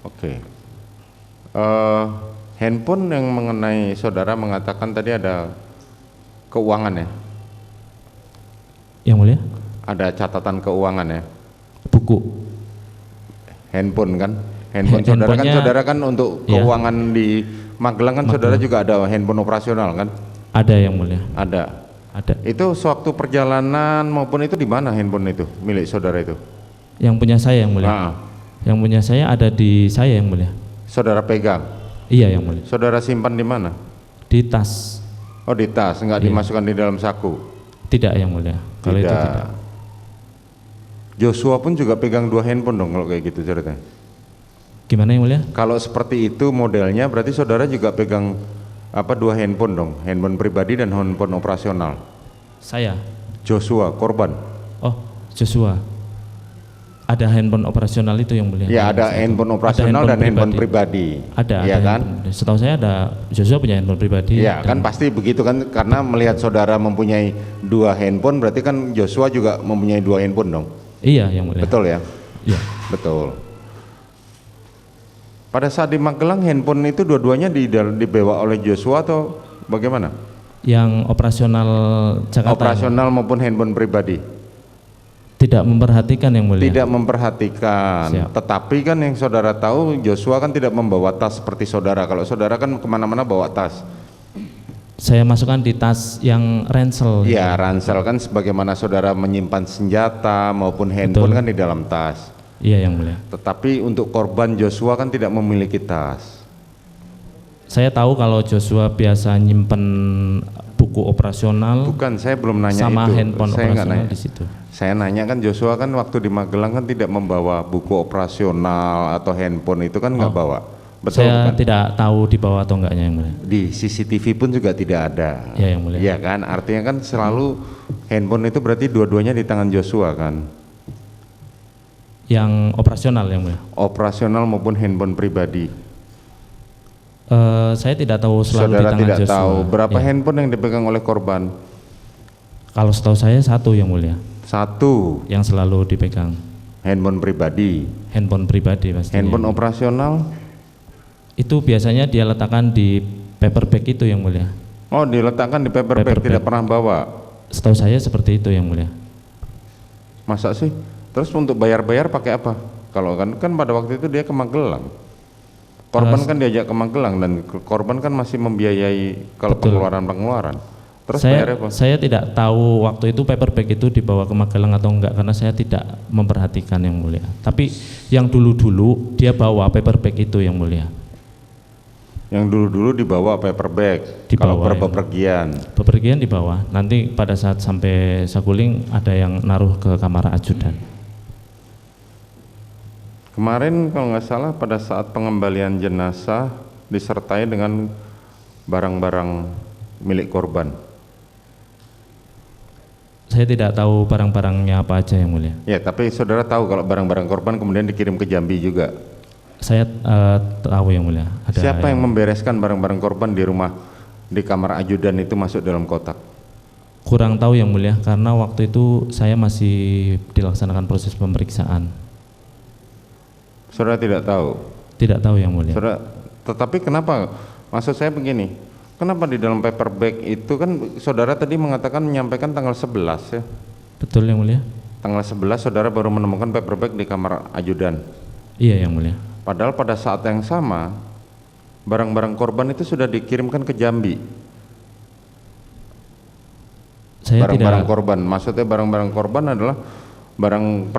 Oke. Handphone yang mengenai saudara mengatakan tadi ada keuangan ya? Yang mulia? Ada catatan keuangan ya? Buku. Handphone kan? Handphone saudara kan, saudara kan untuk keuangan ya. di Magelang kan saudara juga ada handphone operasional kan? Ada yang mulia. Ada. Ada. Itu sewaktu perjalanan maupun itu di mana handphone itu milik saudara itu? Yang punya saya yang mulia. Yang punya saya ada di saya yang mulia. Saudara pegang? Iya yang mulia. Saudara simpan di mana? Di tas. Oh di tas, enggak dimasukkan di dalam saku? Tidak yang mulia. Kalau itu tidak. Joshua pun juga pegang 2 handphone dong kalau kayak gitu ceritanya. Gimana yang mulia? Kalau seperti itu modelnya berarti saudara juga pegang 2 handphone dong, handphone pribadi dan handphone operasional. Saya. Joshua korban. Oh Joshua. Ada handphone operasional itu yang mulia. Ya ada handphone operasional dan handphone pribadi. Ada. Ya kan? Setahu saya ada Joshua punya handphone pribadi. Ya kan pasti begitu kan, karena melihat saudara mempunyai 2 handphone berarti kan Joshua juga mempunyai 2 handphone dong. Iya yang mulia. Betul ya? Iya. Betul. Pada saat di Magelang handphone itu dua-duanya dibawa oleh Joshua atau bagaimana? Yang operasional Jakarta. Operasional maupun handphone pribadi? Tidak memperhatikan yang mulia. Tidak memperhatikan. Siap. Tetapi kan yang saudara tahu Joshua kan tidak membawa tas seperti saudara. Kalau saudara kan kemana-mana bawa tas. Saya masukkan di tas yang ransel. Iya ransel kan sebagaimana saudara menyimpan senjata maupun handphone. Betul. Kan di dalam tas. Iya yang mulia. Tetapi untuk korban Joshua kan tidak memiliki tas. Saya tahu kalau Joshua biasa nyimpen buku operasional. Bukan, saya belum nanya sama itu. Handphone saya operasional di situ. Saya nanya kan Joshua kan waktu di Magelang kan tidak membawa buku operasional atau handphone itu kan nggak bawa. Betul saya bukan? Tidak tahu dibawa atau enggaknya yang mulia. Di CCTV pun juga tidak ada. Ya yang mulia. Iya kan, artinya kan selalu handphone itu berarti dua-duanya di tangan Joshua kan? Yang operasional yang mulia. Operasional maupun handphone pribadi. Saya tidak tahu selalu Saudara di tangan tidak Joshua. tahu berapa ya. handphone yang dipegang oleh korban? Kalau setahu saya 1 yang mulia. 1 yang selalu dipegang. Handphone pribadi. Handphone pribadi pasti. Handphone operasional? Itu biasanya dia letakkan di paper bag itu yang mulia. Oh diletakkan di paper bag, tidak pernah bawa? Setahu saya seperti itu yang mulia. Masa sih? Terus untuk bayar-bayar pakai apa? Kalau kan pada waktu itu dia ke Magelang. Korban kan diajak ke Magelang dan korban kan masih membiayai kalau pengeluaran-pengeluaran. Terus bayar apa? Saya tidak tahu waktu itu paper bag itu dibawa ke Magelang atau enggak karena saya tidak memperhatikan yang mulia. Tapi yang dulu-dulu dia bawa paper bag itu yang mulia. Yang dulu-dulu dibawa paper bag. Kalau bepergian. Bepergian dibawa. Nanti pada saat sampai Saguling ada yang naruh ke kamar ajudan. Kemarin kalau nggak salah pada saat pengembalian jenazah disertai dengan barang-barang milik korban. Saya tidak tahu barang-barangnya apa aja yang mulia. Ya, tapi saudara tahu kalau barang-barang korban kemudian dikirim ke Jambi juga. Saya tahu yang mulia. Ada siapa yang membereskan barang-barang korban di rumah di kamar ajudan itu masuk dalam kotak? Kurang tahu yang mulia karena waktu itu saya masih dilaksanakan proses pemeriksaan. Saudara tidak tahu? Tidak tahu yang mulia. Saudara, tetapi kenapa? Maksud saya begini, kenapa di dalam paper bag itu kan saudara tadi mengatakan menyampaikan tanggal 11 ya? Betul yang mulia. Tanggal 11 saudara baru menemukan paper bag di kamar ajudan? Iya yang mulia. Padahal pada saat yang sama barang-barang korban itu sudah dikirimkan ke Jambi. Barang-barang korban, maksudnya barang-barang korban adalah barang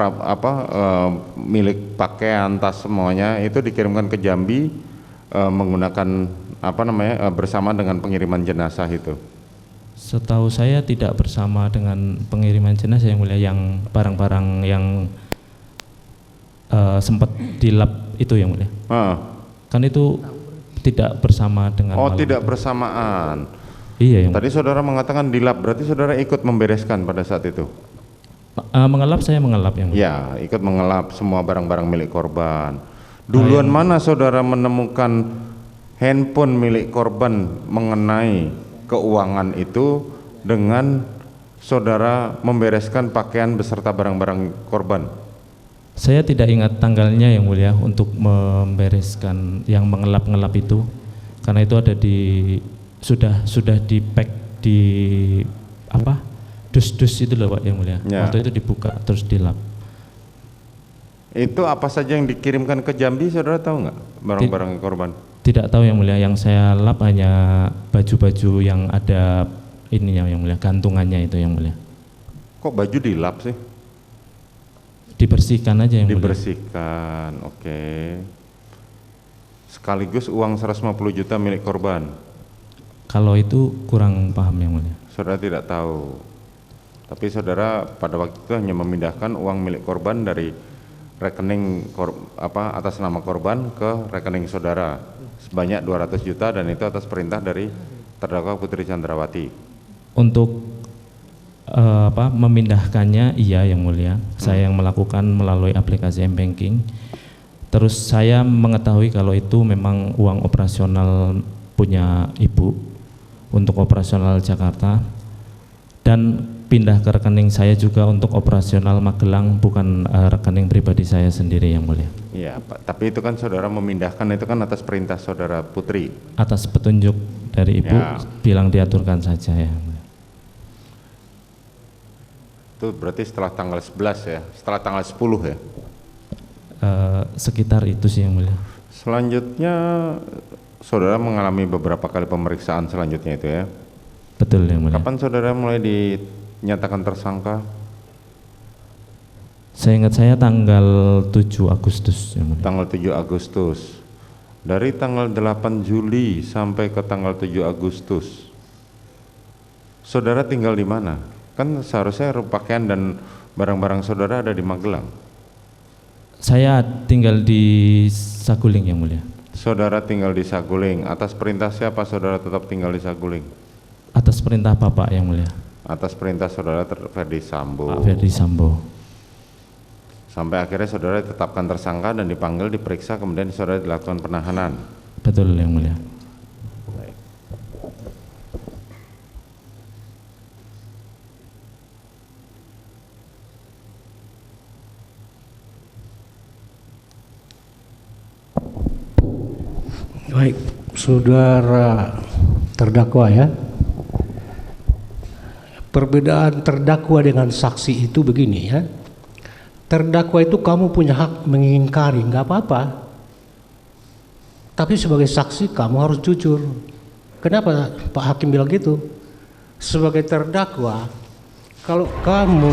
milik pakaian, tas semuanya itu dikirimkan ke Jambi menggunakan bersama dengan pengiriman jenazah itu. Setahu saya tidak bersama dengan pengiriman jenazah yang mulia, yang barang-barang yang sempat dilap itu yang mulia. Kan itu tidak bersama dengan. Oh tidak bersamaan. Iya yang. Tadi saudara mengatakan dilap, berarti saudara ikut membereskan pada saat itu. Mengelap, saya mengelap yang mulia. Ya, ikut mengelap semua barang-barang milik korban. Duluan mana saudara menemukan handphone milik korban mengenai keuangan itu dengan saudara membereskan pakaian beserta barang-barang korban? Saya tidak ingat tanggalnya yang mulia untuk membereskan yang mengelap-ngelap itu, karena itu ada di sudah di pack di apa dus-dus itu loh Pak yang mulia. Ya. Waktu itu dibuka terus dilap. Itu apa saja yang dikirimkan ke Jambi, saudara tahu nggak barang-barang korban? Tidak tahu yang mulia, yang saya lap hanya baju-baju yang ada ininya yang mulia, gantungannya itu yang mulia. Kok baju dilap sih? Dibersihkan aja yang mulia. Dibersihkan, oke. Sekaligus uang 150 juta milik korban. Kalau itu kurang paham yang mulia. Saudara tidak tahu. Tapi saudara pada waktu itu hanya memindahkan uang milik korban dari rekening atas nama korban ke rekening saudara sebanyak 200 juta, dan itu atas perintah dari terdakwa Putri Chandrawati. Untuk memindahkannya iya yang mulia, saya yang melakukan melalui aplikasi M-Banking. Terus saya mengetahui kalau itu memang uang operasional punya ibu untuk operasional Jakarta, dan pindah ke rekening saya juga untuk operasional Magelang, bukan rekening pribadi saya sendiri yang mulia. Iya Pak, tapi itu kan saudara memindahkan itu kan atas perintah saudara Putri. Atas petunjuk dari ibu, Ya. bilang diaturkan saja ya. Itu berarti setelah tanggal 11 ya, setelah tanggal 10 ya. Sekitar itu sih yang mulia. Selanjutnya saudara mengalami beberapa kali pemeriksaan selanjutnya itu ya. Betul yang mulia. Kapan saudara mulai dinyatakan tersangka? Saya ingat saya tanggal 7 Agustus yang mulia. Tanggal 7 Agustus. Dari tanggal 8 Juli sampai ke tanggal 7 Agustus. Saudara tinggal di mana? Kan seharusnya pakaian dan barang-barang saudara ada di Magelang. Saya tinggal di Saguling yang mulia. Saudara tinggal di Saguling. Atas perintah siapa saudara tetap tinggal di Saguling? Atas perintah Bapak yang mulia. Atas perintah saudara Ferdi Sambo. Pak Ferdi Sambo. Sampai akhirnya saudara ditetapkan tersangka dan dipanggil, diperiksa, kemudian saudara dilakukan penahanan. Betul yang mulia. Baik, saudara terdakwa ya. Perbedaan terdakwa dengan saksi itu begini ya. Terdakwa itu kamu punya hak mengingkari, nggak apa-apa. Tapi sebagai saksi kamu harus jujur. Kenapa Pak Hakim bilang gitu? Sebagai terdakwa, kalau kamu